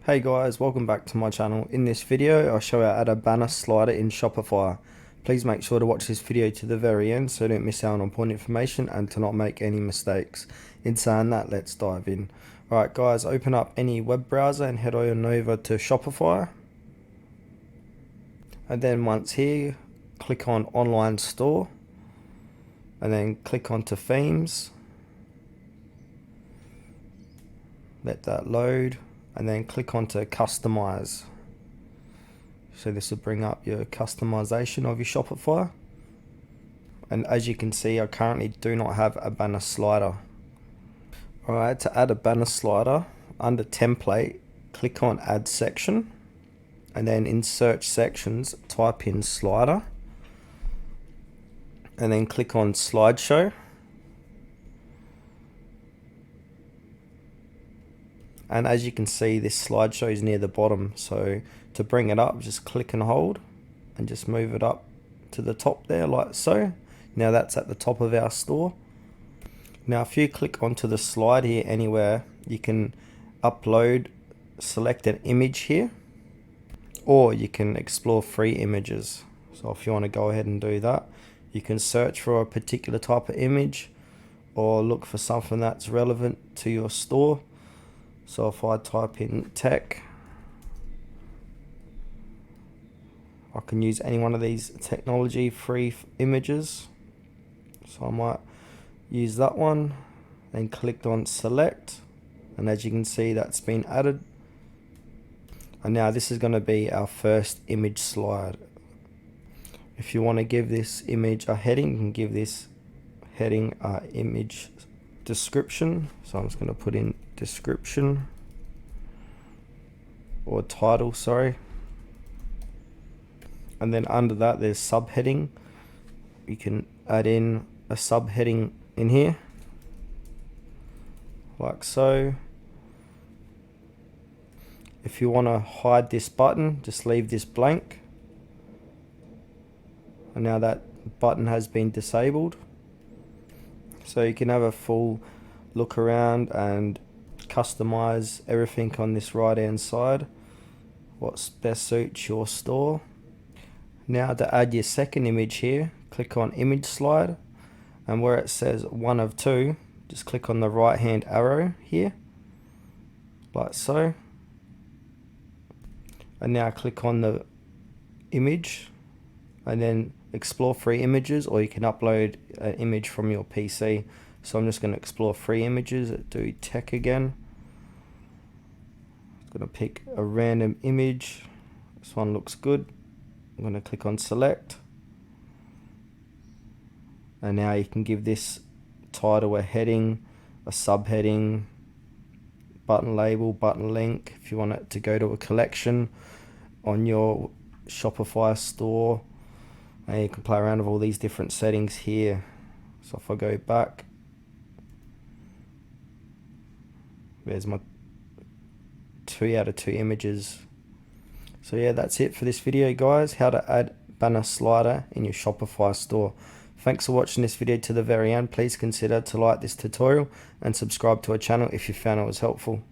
Hey guys, welcome back to my channel. In this video, I'll show you how to add a banner slider in Shopify. Please make sure to watch this video to the very end so you don't miss out on important information and to not make any mistakes. In saying that, let's dive in. Alright guys, open up any web browser and head on over to Shopify. And then once here, click on Online Store. And then click onto Themes. Let that load. And then click onto Customize. So this will bring up your customization of your Shopify. And as you can see, I currently do not have a banner slider. Alright, to add a banner slider, under Template, click on Add Section. And then in Search Sections, type in Slider. And then click on Slideshow. And as you can see, this slideshow is near the bottom. So to bring it up, just click and hold and just move it up to the top there like so. Now that's at the top of our store. Now if you click onto the slide here anywhere, you can upload, select an image here, or you can explore free images. So if you want to go ahead and do that, you can search for a particular type of image or look for something that's relevant to your store. So if I type in tech, I can use any one of these technology free images. So I might use that one, then clicked on select, and as you can see, that's been added. And now this is going to be our first image slide. If you want to give this image a heading, you can give this heading image description. So I'm just going to put in description or title, sorry. And then under that there's subheading. You can add in a subheading in here like so. If you want to hide this button, just leave this blank. And now that button has been disabled. So you can have a full look around and customize everything on this right hand side, what's best suits your store. Now to add your second image here, click on image slide, and where it says 1 of 2, just click on the right hand arrow here like so, and now click on the image and then explore free images, or you can upload an image from your PC. So I'm just going to explore free images, do tech again. I'm going to pick a random image. This one looks good. I'm going to click on select. And now you can give this title a heading, a subheading, button label, button link. If you want it to go to a collection on your Shopify store. And you can play around with all these different settings here. So if I go back, there's my 2 out of 2 images. So yeah, that's it for this video guys, how to add banner slider in your Shopify store. Thanks for watching this video to the very end. Please consider to like this tutorial and subscribe to our channel if you found it was helpful.